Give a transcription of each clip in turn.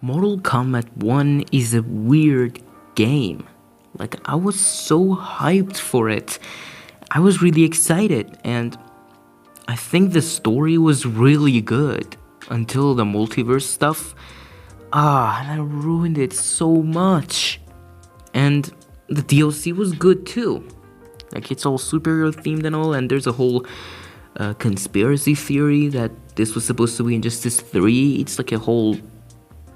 Mortal Kombat 1 is a weird game. Like, I was so hyped for it. I was really excited, and I think the story was really good until the multiverse stuff. And I ruined it so much. And the DLC was good too. Like, it's all superhero themed and all, and there's a whole conspiracy theory that this was supposed to be Injustice 3. It's like a whole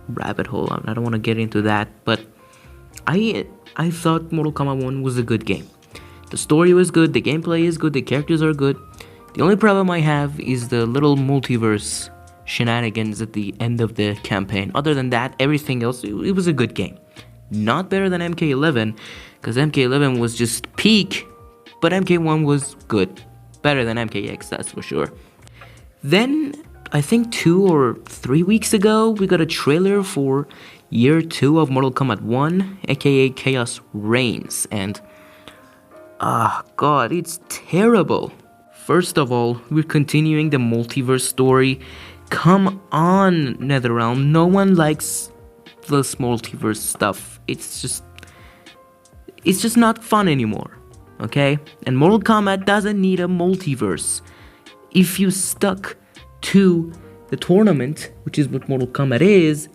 rabbit hole. I don't want to get into that, but I thought Mortal Kombat 1 was a good game. The story was good, the gameplay is good, the characters are good. The only problem I have is the little multiverse shenanigans at the end of the campaign. Other than that, everything else, it was a good game. Not better than MK11, because MK11 was just peak, but MK1 was good. Better than MKX, that's for sure. Then, I think 2 or 3 weeks ago, we got a trailer for Year 2 of Mortal Kombat 1, aka Chaos Reigns, and God, it's terrible. First of all, we're continuing the multiverse story. Come on, NetherRealm, no one likes this multiverse stuff. It's just not fun anymore, okay? And Mortal Kombat doesn't need a multiverse. If you stuck to the tournament, which is what Mortal Kombat is,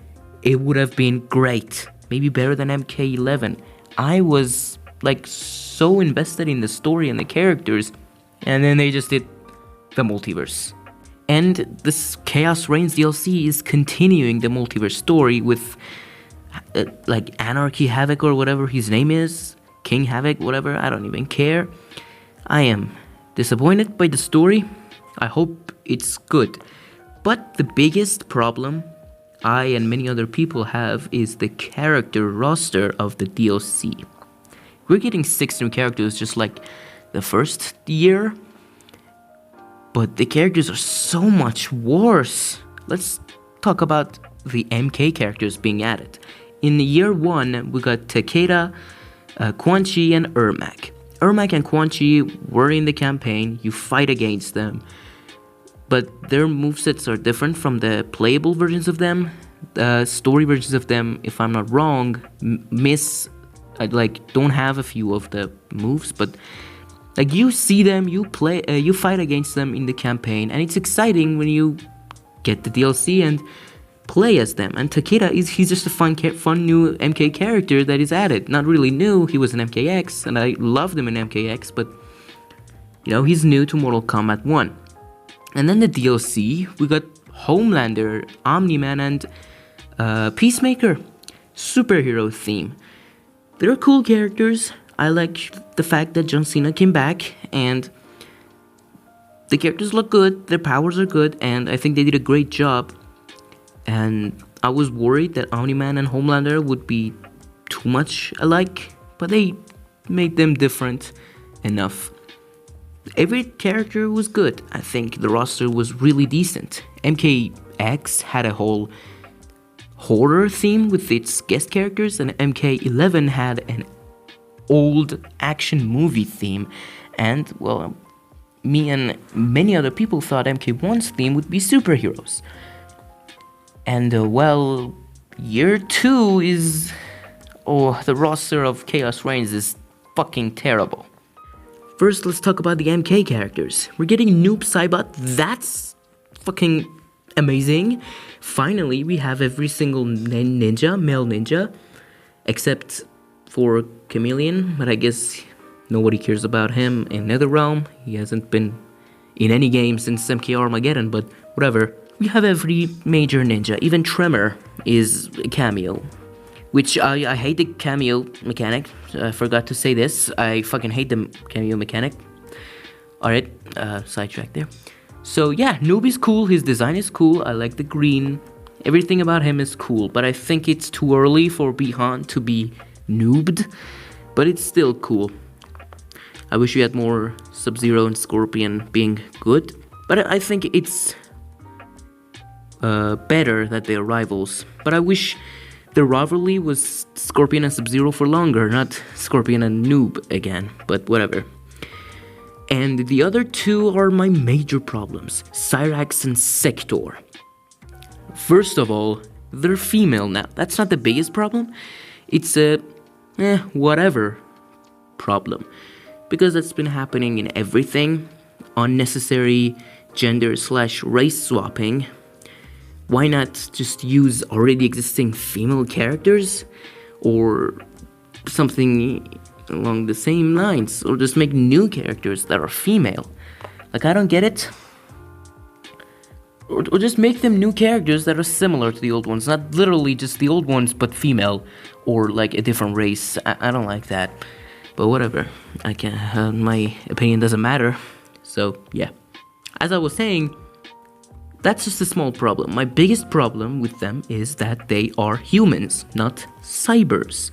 it would have been great. Maybe better than MK11. I was like so invested in the story and the characters, and then they just did the multiverse. And this Chaos Reigns DLC is continuing the multiverse story with like Anarchy Havoc or whatever his name is, King Havoc, whatever, I don't even care. I am disappointed by the story. I hope it's good. But the biggest problem I and many other people have is the character roster of the DLC. We're getting 6 new characters just like the first year, but the characters are so much worse. Let's talk about the MK characters being added. In year 1, we got Takeda, Quan Chi, and Ermac. Ermac and Quan Chi were in the campaign, you fight against them, but their movesets are different from the playable versions of them. The story versions of them, if I'm not wrong, don't have a few of the moves, but like you see them, you fight against them in the campaign, and it's exciting when you get the DLC and play as them. And Takeda he's just a fun new MK character that is added. Not really new, he was an MKX, and I loved him in MKX, but you know, he's new to Mortal Kombat 1. And then the DLC, we got Homelander, Omni-Man, and Peacemaker. Superhero theme. They're cool characters. I like the fact that John Cena came back, and the characters look good, their powers are good, and I think they did a great job. And I was worried that Omni-Man and Homelander would be too much alike, but they made them different enough. Every character was good. I think the roster was really decent. MKX had a whole horror theme with its guest characters, and MK11 had an old action movie theme. And, well, me and many other people thought MK1's theme would be superheroes. And, year 2 is... the roster of Chaos Reigns is fucking terrible. First, let's talk about the MK characters. We're getting Noob Saibot. That's fucking amazing. Finally, we have every single ninja, male ninja, except for Chameleon, but I guess nobody cares about him in NetherRealm. He hasn't been in any game since MK Armageddon, but whatever. We have every major ninja. Even Tremor is a cameo. Which I hate the cameo mechanic. I forgot to say this. I fucking hate the cameo mechanic. Alright, sidetrack there. So yeah, Noob is cool. His design is cool. I like the green. Everything about him is cool. But I think it's too early for Bihan to be noobed. But it's still cool. I wish we had more Sub-Zero and Scorpion being good. But I think it's better that they're rivals. But I wish the rivalry was Scorpion and Sub-Zero for longer, not Scorpion and Noob again, but whatever. And the other two are my major problems, Cyrax and Sector. First of all, they're female now. That's not the biggest problem. It's a whatever problem. Because that's been happening in everything. Unnecessary gender/race swapping. Why not just use already existing female characters? Or something along the same lines. Or just make new characters that are female. Like, I don't get it. Or just make them new characters that are similar to the old ones. Not literally just the old ones, but female. Or like a different race. I don't like that. But whatever. I can't. My opinion doesn't matter. So, yeah. As I was saying, that's just a small problem. My biggest problem with them is that they are humans, not cybers.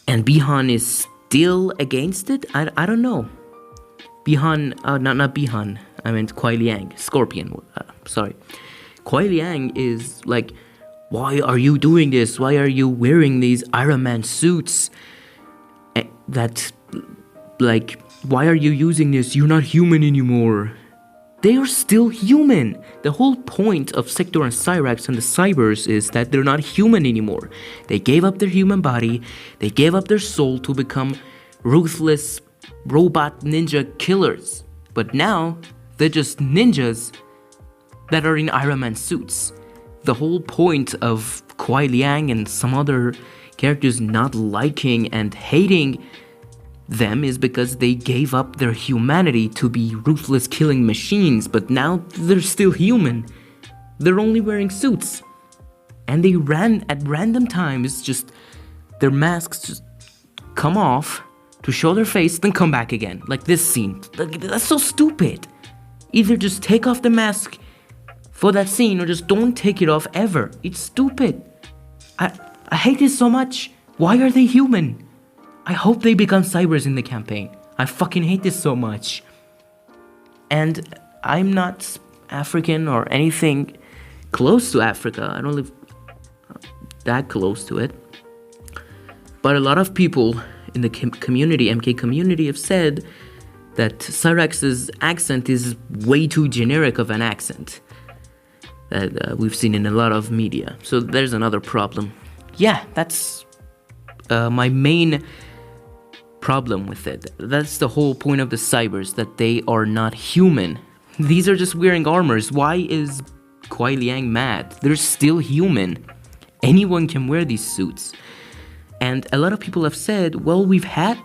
And Bihan is still against it? I don't know. Bihan, not Bihan. I meant Kuai Liang, Scorpion. Sorry. Kuai Liang is like, why are you doing this? Why are you wearing these Iron Man suits? That, like, why are you using this? You're not human anymore. They are still human. The whole point of Sector and Cyrax and the Cybers is that they're not human anymore. They gave up their human body. They gave up their soul to become ruthless robot ninja killers. But now, they're just ninjas that are in Iron Man suits. The whole point of Kuai Liang and some other characters not liking and hating them is because they gave up their humanity to be ruthless killing machines, but now they're still human. They're only wearing suits. And they ran at random times, just their masks just come off to show their face, then come back again. Like this scene. That's so stupid. Either just take off the mask for that scene or just don't take it off ever. It's stupid. I hate this so much. Why are they human? I hope they become cybers in the campaign. I fucking hate this so much. And I'm not African or anything close to Africa. I don't live that close to it. But a lot of people in the community, MK community, have said that Cyrax's accent is way too generic of an accent that we've seen in a lot of media. So there's another problem. Yeah, that's my main problem with it. That's the whole point of the Cybers, that they are not human. These are just wearing armors. Why is Kuai Liang mad? They're still human. Anyone can wear these suits. And a lot of people have said, well, we've had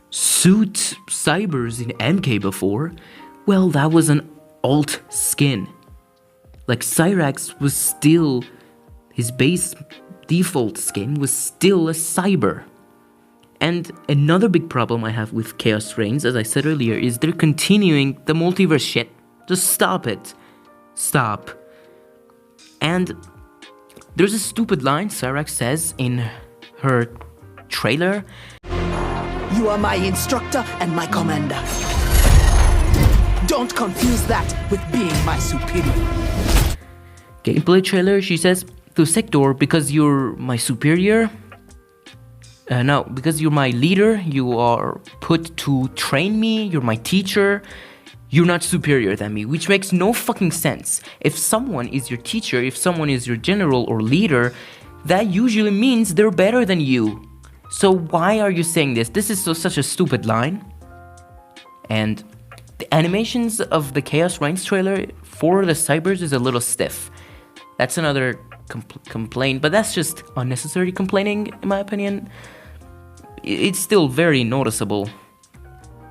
suit Cybers in MK before. Well, that was an alt skin. Like, Cyrax was still, his base default skin was still a Cyber. And another big problem I have with Chaos Reigns, as I said earlier, is they're continuing the multiverse shit. Just stop it. Stop. And there's a stupid line Cyrax says in her trailer. You are my instructor and my commander. Don't confuse that with being my superior. Gameplay trailer, she says, to Sector, because you're my superior. No, because you're my leader, you are put to train me, you're my teacher, you're not superior than me, which makes no fucking sense. If someone is your teacher, if someone is your general or leader, that usually means they're better than you. So why are you saying this? This is such a stupid line. And the animations of the Chaos Reigns trailer for the Cybers is a little stiff. That's another complaint, but that's just unnecessary complaining, in my opinion. It's still very noticeable.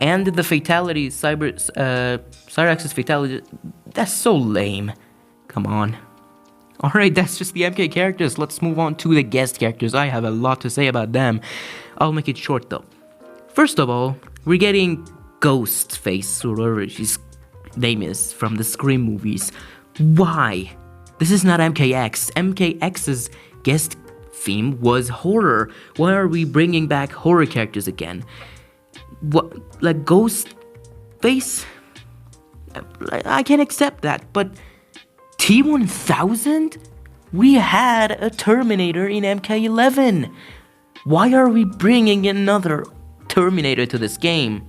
And the fatality, Cyrax's fatality, that's so lame. Come on. Alright, that's just the MK characters. Let's move on to the guest characters. I have a lot to say about them. I'll make it short though. First of all, we're getting Ghostface, or whatever his name is, from the Scream movies. Why? This is not MKX. MKX's guest theme was horror. Why are we bringing back horror characters again? What, like Ghostface? I can accept that, but T-1000? We had a Terminator in MK11. Why are we bringing another Terminator to this game?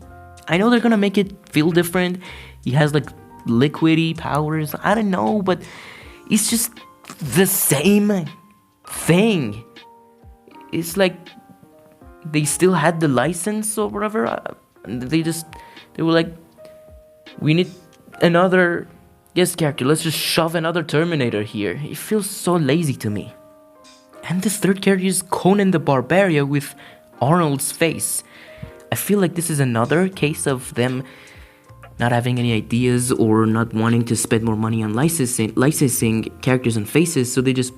I know they're gonna make it feel different. He has like liquidy powers. I don't know, but it's just the same thing. It's like they still had the license or whatever. They were like, we need another guest character. Let's just shove another Terminator here. It feels so lazy to me. And this third character is Conan the Barbarian with Arnold's face. I feel like this is another case of them not having any ideas or not wanting to spend more money on licensing characters and faces, so they just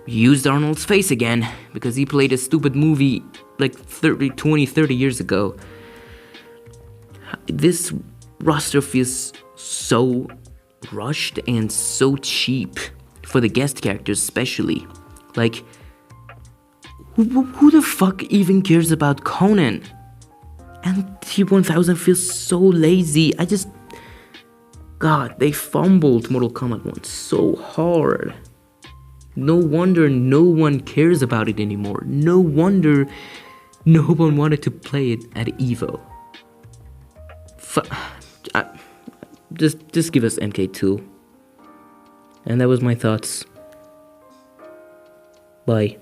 used Arnold's face again because he played a stupid movie like 30 years ago. This roster feels so rushed and so cheap for the guest characters especially. Like, who the fuck even cares about Conan? And T-1000 feels so lazy. God, they fumbled Mortal Kombat 1 so hard. No wonder no one cares about it anymore. No wonder no one wanted to play it at EVO. Just give us MK2. And that was my thoughts. Bye.